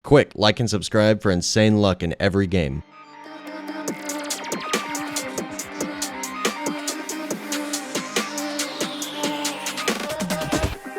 Quick, like and subscribe for insane luck in every game.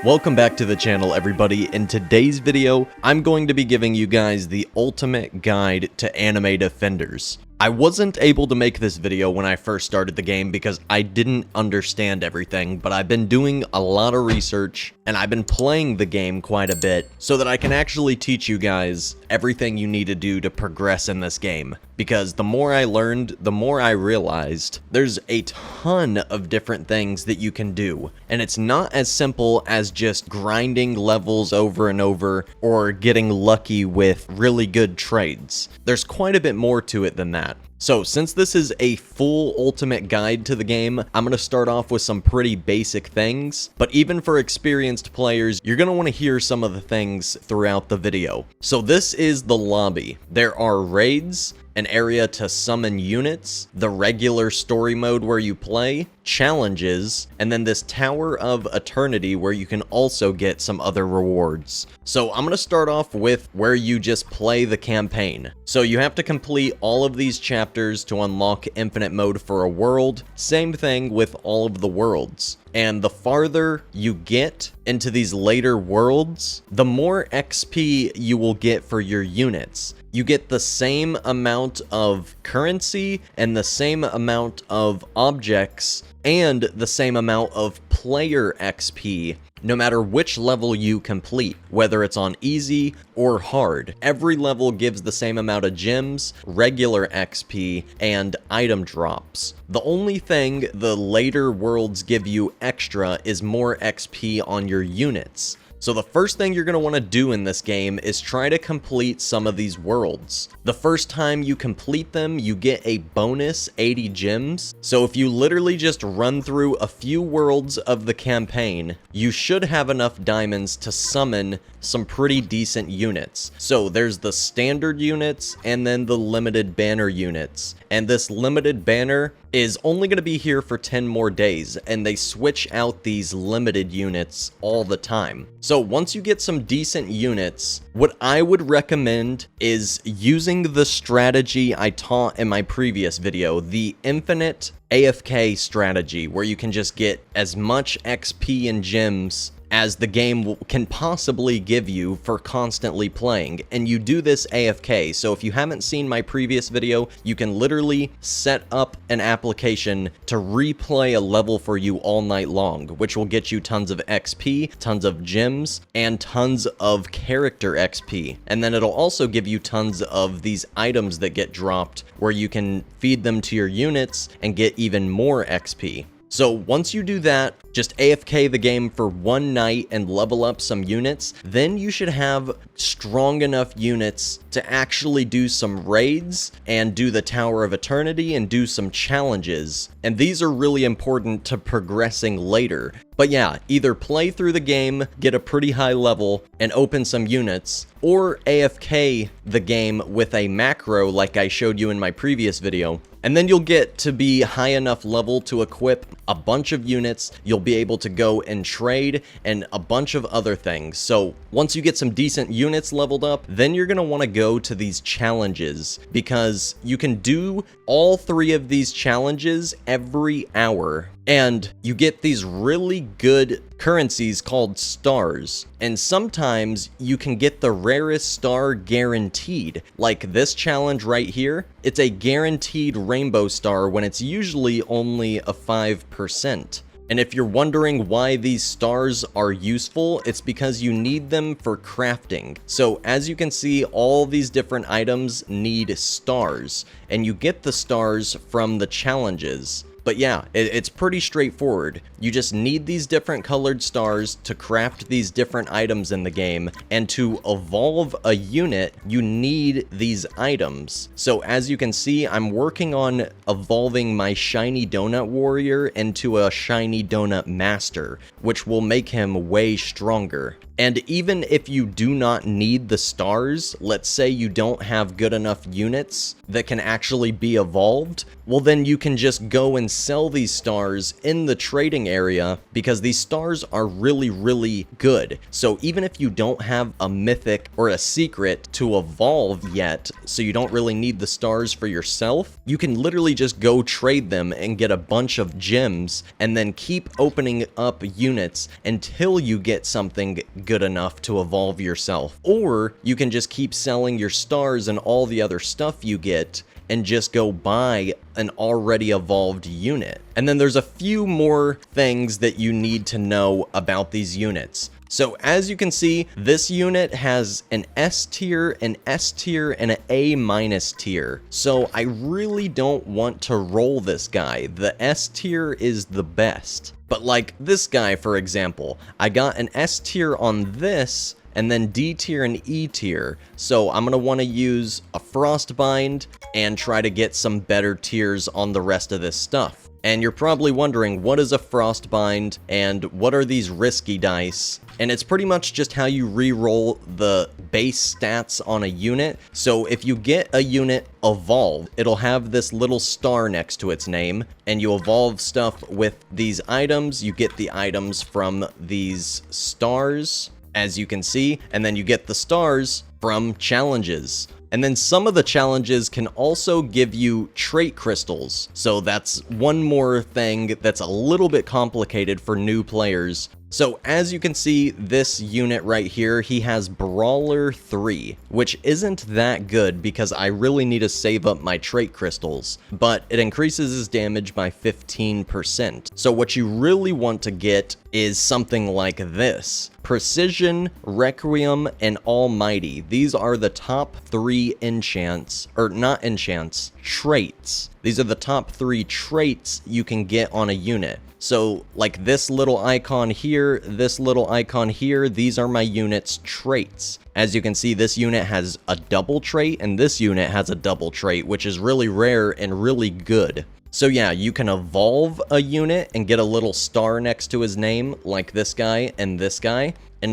Welcome back to the channel, everybody. In today's video, I'm going to be giving you guys the ultimate guide to anime defenders. I wasn't able to make this video when I first started the game because I didn't understand everything, but I've been doing a lot of research and I've been playing the game quite a bit so that I can actually teach you guys everything you need to do to progress in this game. Because the more I learned, the more I realized there's a ton of different things that you can do. And it's not as simple as just grinding levels over and over or getting lucky with really good trades. There's quite a bit more to it than that. So since this is a full ultimate guide to the game, I'm going to start off with some pretty basic things, but even for experienced players, you're going to want to hear some of the things throughout the video. So this is the lobby. There are raids, an area to summon units, the regular story mode where you play, challenges, and then this Tower of Eternity where you can also get some other rewards. So I'm going to start off with where you just play the campaign. So you have to complete all of these chapters to unlock infinite mode for a world. Same thing with all of the worlds. And the farther you get into these later worlds, the more XP you will get for your units. You get the same amount of currency and the same amount of objects and the same amount of player XP no matter which level you complete, whether it's on easy or hard. Every level gives the same amount of gems, regular XP, and item drops. The only thing the later worlds give you extra is more XP on your units. So the first thing you're going to want to do in this game is try to complete some of these worlds. The first time you complete them, you get a bonus 80 gems. So if you literally just run through a few worlds of the campaign, you should have enough diamonds to summon some pretty decent units. So there's the standard units and then the limited banner units. And this limited banner is only going to be here for 10 more days, and they switch out these limited units all the time. So once you get some decent units, what I would recommend is using the strategy I taught in my previous video, the infinite AFK strategy, where you can just get as much XP and gems as the game can possibly give you for constantly playing. And you do this AFK, so if you haven't seen my previous video, you can literally set up an application to replay a level for you all night long, which will get you tons of XP, tons of gems, and tons of character XP. And then it'll also give you tons of these items that get dropped where you can feed them to your units and get even more XP. So once you do that, just AFK the game for one night and level up some units, then you should have strong enough units to actually do some raids and do the Tower of Eternity and do some challenges. And these are really important to progressing later. But yeah, either play through the game, get a pretty high level, and open some units, or AFK the game with a macro like I showed you in my previous video. And then you'll get to be high enough level to equip a bunch of units, you'll be able to go and trade, and a bunch of other things. So once you get some decent units leveled up, then you're going to want to go to these challenges, because you can do all 3 of these challenges every hour. And you get these really good currencies called stars. And sometimes you can get the rarest star guaranteed. Like this challenge right here, it's a guaranteed rainbow star when it's usually only a 5%. And if you're wondering why these stars are useful, it's because you need them for crafting. So as you can see, all these different items need stars, and you get the stars from the challenges. But yeah, it's pretty straightforward. You just need these different colored stars to craft these different items in the game, and to evolve a unit, you need these items. So as you can see, I'm working on evolving my Shiny Donut Warrior into a Shiny Donut Master, which will make him way stronger. And even if you do not need the stars, let's say you don't have good enough units that can actually be evolved, well then you can just go and sell these stars in the trading area because these stars are really good. So even if you don't have a mythic or a secret to evolve yet, so you don't really need the stars for yourself, you can literally just go trade them and get a bunch of gems and then keep opening up units until you get something good enough to evolve yourself. Or you can just keep selling your stars and all the other stuff you get and just go buy an already evolved unit. And then there's a few more things that you need to know about these units. So as you can see, this unit has an S tier, an S tier, and an A- tier. So I really don't want to roll this guy. The S tier is the best. But like this guy, for example, I got an S tier on this, and then D tier and E tier. So I'm going to want to use a Frostbind and try to get some better tiers on the rest of this stuff. And you're probably wondering, what is a Frostbind and what are these risky dice? And it's pretty much just how you re-roll the base stats on a unit. So if you get a unit evolved, it'll have this little star next to its name, and you evolve stuff with these items. You get the items from these stars, as you can see, and then you get the stars from challenges. And then some of the challenges can also give you trait crystals. So that's one more thing that's a little bit complicated for new players. So as you can see, this unit right here, he has Brawler 3, which isn't that good because I really need to save up my trait crystals, but it increases his damage by 15%. So what you really want to get is something like this. Precision, Requiem, and Almighty. These are the top 3 enchants, or not enchants, traits. These are the top 3 traits you can get on a unit. So like this little icon here, this little icon here, these are my unit's traits. As you can see, this unit has a double trait and this unit has a double trait, which is really rare and really good. So yeah, you can evolve a unit and get a little star next to his name, like this guy, and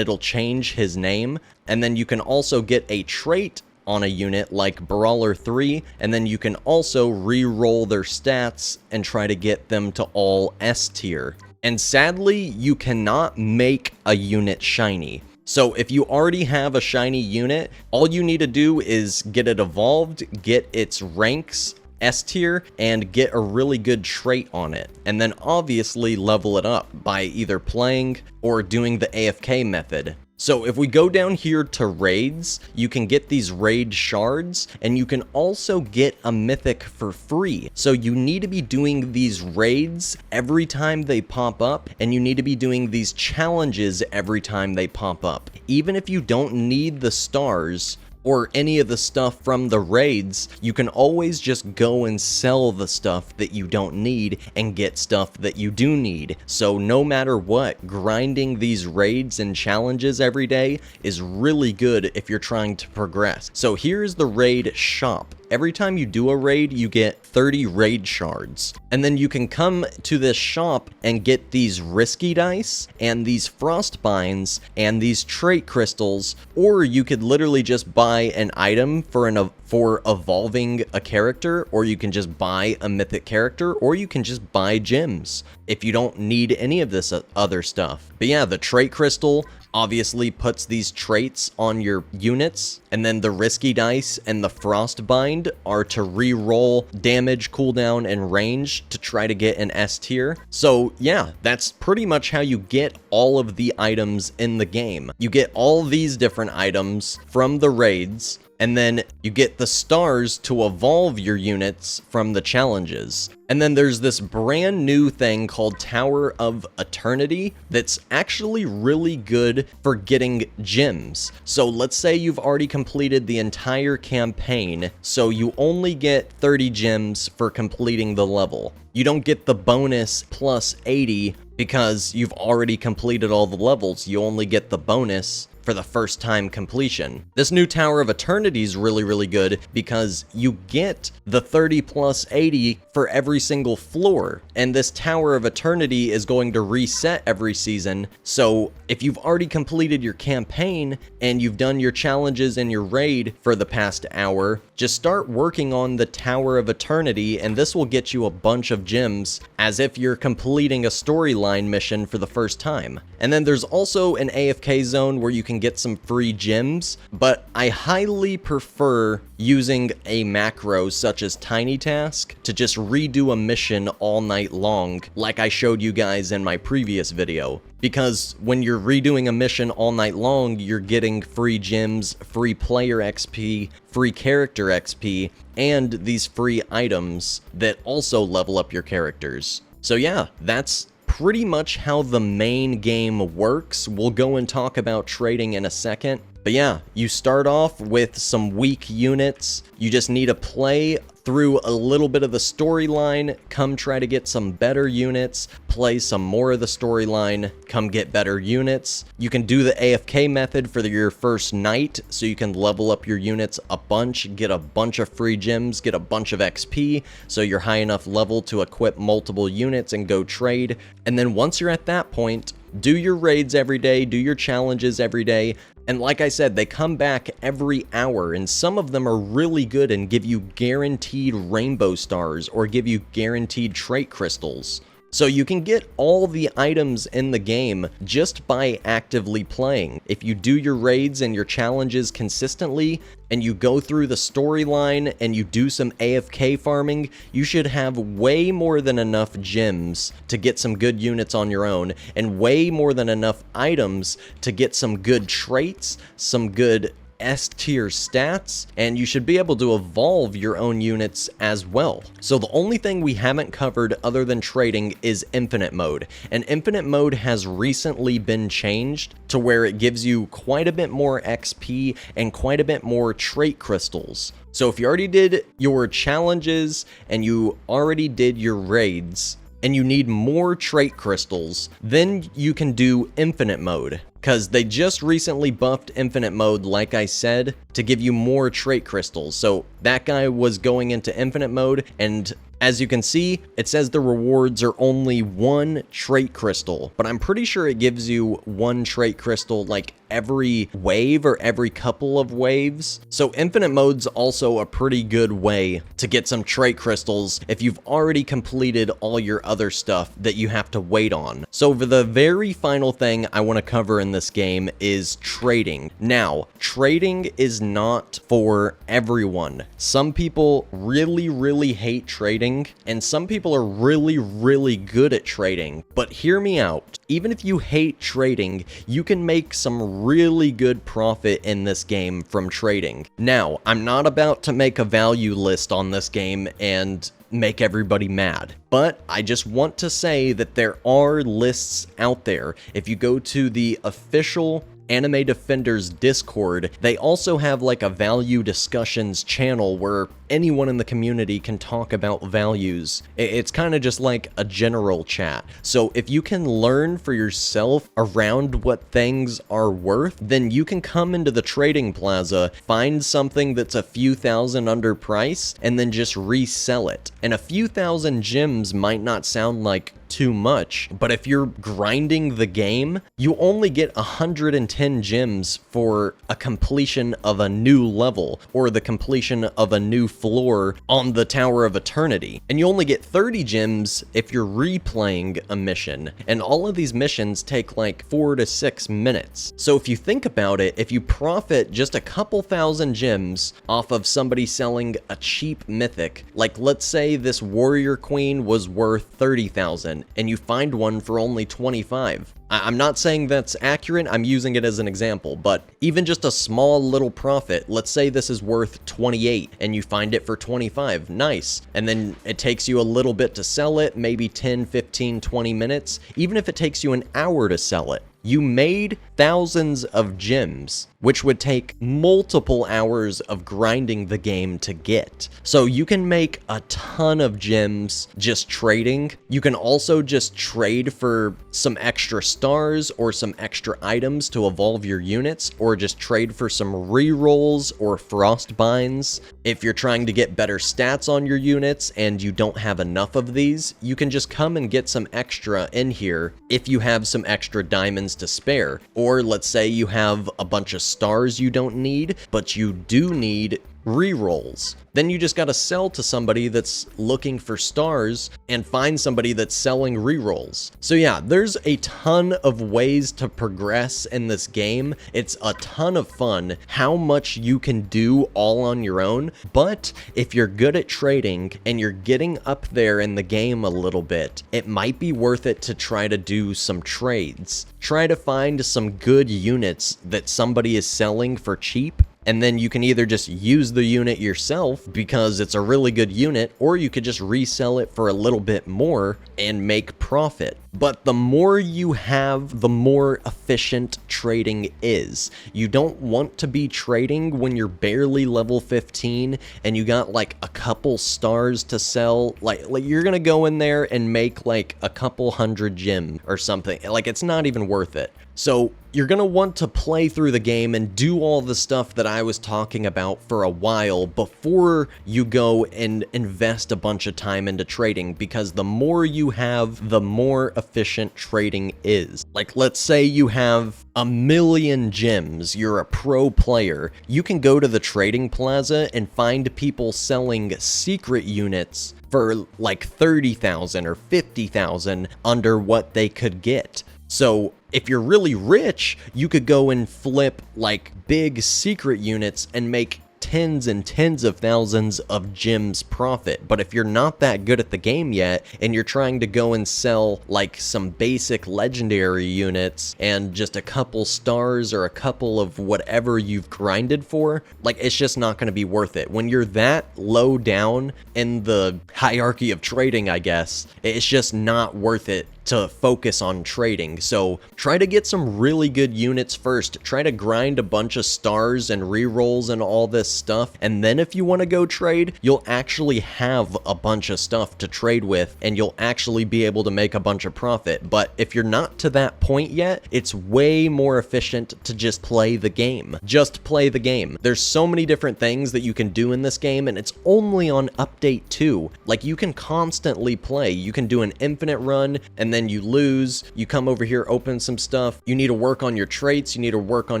it'll change his name. And then you can also get a trait on a unit like Brawler 3, and then you can also re-roll their stats and try to get them to all S tier. And sadly, you cannot make a unit shiny. So if you already have a shiny unit, all you need to do is get it evolved, get its ranks S tier, and get a really good trait on it. And then obviously level it up by either playing or doing the AFK method. So if we go down here to raids, you can get these raid shards, and you can also get a mythic for free. So you need to be doing these raids every time they pop up, and you need to be doing these challenges every time they pop up. Even if you don't need the stars or any of the stuff from the raids, you can always just go and sell the stuff that you don't need and get stuff that you do need. So no matter what, grinding these raids and challenges every day is really good if you're trying to progress. So here's the raid shop. Every time you do a raid, you get 30 raid shards. And then you can come to this shop and get these risky dice and these frostbinds and these trait crystals, or you could literally just buy an item for evolving a character, or you can just buy a mythic character, or you can just buy gems if you don't need any of this other stuff. But yeah, the trait crystal obviously puts these traits on your units, and then the risky dice and the frostbind are to re-roll damage, cooldown, and range to try to get an S tier. So yeah, that's pretty much how you get all of the items in the game. You get all these different items from the raids, and then you get the stars to evolve your units from the challenges. And then there's this brand new thing called Tower of Eternity that's actually really good for getting gems. So let's say you've already completed the entire campaign, so you only get 30 gems for completing the level. You don't get the bonus plus 80 because you've already completed all the levels. You only get the bonus for the first time completion. This new Tower of Eternity is really good because you get the 30 plus 80 for every single floor, and this Tower of Eternity is going to reset every season. So if you've already completed your campaign and you've done your challenges in your raid for the past hour, just start working on the Tower of Eternity, and this will get you a bunch of gems as if you're completing a storyline mission for the first time. And then there's also an AFK zone where you can get some free gems, but I highly prefer using a macro such as Tiny Task to just redo a mission all night long, like I showed you guys in my previous video. Because when you're redoing a mission all night long, you're getting free gems, free player XP, free character XP, and these free items that also level up your characters. So yeah, that's pretty much how the main game works. We'll go and talk about trading in a second. But yeah, you start off with some weak units. You just need to play through a little bit of the storyline, come try to get some better units, play some more of the storyline, come get better units. You can do the AFK method for your first night, so you can level up your units a bunch, get a bunch of free gems, get a bunch of XP, so you're high enough level to equip multiple units and go trade. And then once you're at that point, do your raids every day, do your challenges every day. And like I said, they come back every hour, and some of them are really good and give you guaranteed rainbow stars or give you guaranteed trait crystals. So you can get all the items in the game just by actively playing. If you do your raids and your challenges consistently, and you go through the storyline and you do some AFK farming, you should have way more than enough gems to get some good units on your own, and way more than enough items to get some good traits, some good S-tier stats, and you should be able to evolve your own units as well. So the only thing we haven't covered other than trading is infinite mode, and infinite mode has recently been changed to where it gives you quite a bit more XP and quite a bit more trait crystals. So if you already did your challenges and you already did your raids, and you need more trait crystals, then you can do infinite mode, because they just recently buffed infinite mode, like I said, to give you more trait crystals. So that guy was going into infinite mode, and as you can see, it says the rewards are only 1 trait crystal, but I'm pretty sure it gives you 1 trait crystal like every wave or every couple of waves. So infinite mode's also a pretty good way to get some trait crystals if you've already completed all your other stuff that you have to wait on. So for the very final thing I want to cover in this game is trading. Now, trading is not for everyone. Some people really hate trading, and some people are really good at trading. But hear me out. Even if you hate trading, you can make some really good profit in this game from trading. Now, I'm not about to make a value list on this game and make everybody mad, but I just want to say that there are lists out there. If you go to the official Anime Defenders Discord, they also have like a value discussions channel where anyone in the community can talk about values. It's kind of just like a general chat. So if you can learn for yourself around what things are worth, then you can come into the trading plaza, find something that's a few thousand underpriced, and then just resell it. And a few thousand gems might not sound like too much, but if you're grinding the game, you only get 110 gems for a completion of a new level or the completion of a new floor on the Tower of Eternity, and you only get 30 gems if you're replaying a mission, and all of these missions take like 4 to 6 minutes. So if you think about it, if you profit just a couple thousand gems off of somebody selling a cheap mythic, like let's say this warrior queen was worth 30,000 and you find one for only 25. I'm not saying that's accurate, I'm using it as an example, but even just a small little profit, let's say this is worth 28 and you find it for 25, nice. And then it takes you a little bit to sell it, maybe 10, 15, 20 minutes, even if it takes you an hour to sell it. you made thousands of gems, which would take multiple hours of grinding the game to get. So you can make a ton of gems just trading. You can also just trade for some extra stars or some extra items to evolve your units, or just trade for some rerolls or frostbinds. If you're trying to get better stats on your units and you don't have enough of these, you can just come and get some extra in here if you have some extra diamonds to spare. Or let's say you have a bunch of stars you don't need, but you do need rerolls. Then you just gotta sell to somebody that's looking for stars and find somebody that's selling rerolls. So yeah, there's a ton of ways to progress in this game. It's a ton of fun how much you can do all on your own, but if you're good at trading and you're getting up there in the game a little bit, it might be worth it to try to do some trades. Try to find some good units that somebody is selling for cheap, and then you can either just use the unit yourself because it's a really good unit, or you could just resell it for a little bit more and make profit. But the more you have, the more efficient trading is. You don't want to be trading when you're barely level 15 and you got like a couple stars to sell. Like you're gonna go in there and make like a couple hundred gem or something. Like, it's not even worth it. So you're gonna want to play through the game and do all the stuff that I was talking about for a while before you go and invest a bunch of time into trading, because the more you have, the more efficient trading is. Like, let's say you have 1,000,000 gems, you're a pro player, you can go to the trading plaza and find people selling secret units for like 30,000 or 50,000 under what they could get. So if you're really rich, you could go and flip like big secret units and make tens and tens of thousands of gems profit. But if you're not that good at the game yet and you're trying to go and sell like some basic legendary units and just a couple stars or a couple of whatever you've grinded for, like, it's just not going to be worth it. When you're that low down in the hierarchy of trading, I guess, it's just not worth it to focus on trading. So try to get some really good units first. Try to grind a bunch of stars and rerolls and all this stuff, and then if you want to go trade, you'll actually have a bunch of stuff to trade with and you'll actually be able to make a bunch of profit. But if you're not to that point yet, it's way more efficient to just play the game. Just play the game. There's so many different things that you can do in this game, and it's only on update 2. Like, you can constantly play. You can do an infinite run and then you lose, you come over here, open some stuff, you need to work on your traits, you need to work on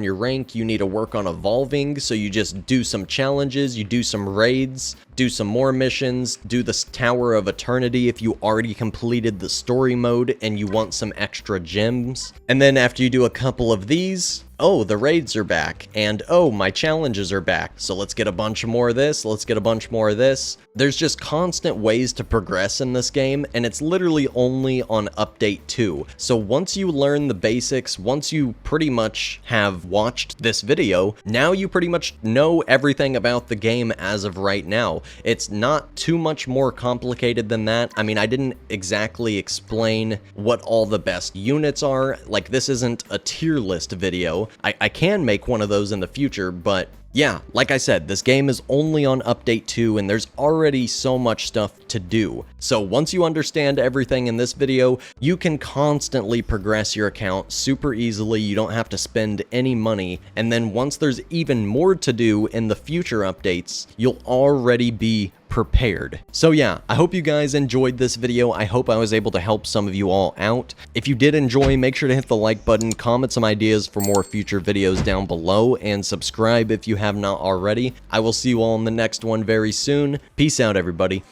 your rank, you need to work on evolving, so you just do some challenges, you do some raids, do some more missions, do the Tower of Eternity if you already completed the story mode and you want some extra gems. And then after you do a couple of these, oh, the raids are back, and oh, my challenges are back, so let's get a bunch more of this, let's get a bunch more of this. There's just constant ways to progress in this game, and it's literally only on update 2. So once you learn the basics, once you pretty much have watched this video, now you pretty much know everything about the game as of right now. It's not too much more complicated than that. I mean, I didn't exactly explain what all the best units are. Like, this isn't a tier list video. I can make one of those in the future, but yeah, like I said, this game is only on update 2 and there's already so much stuff to do. So once you understand everything in this video, you can constantly progress your account super easily. You don't have to spend any money. And then once there's even more to do in the future updates, you'll already be prepared. So yeah, I hope you guys enjoyed this video. I hope I was able to help some of you all out. If you did enjoy, make sure to hit the like button, comment some ideas for more future videos down below, and subscribe if you have not already. I will see you all in the next one very soon. Peace out, everybody.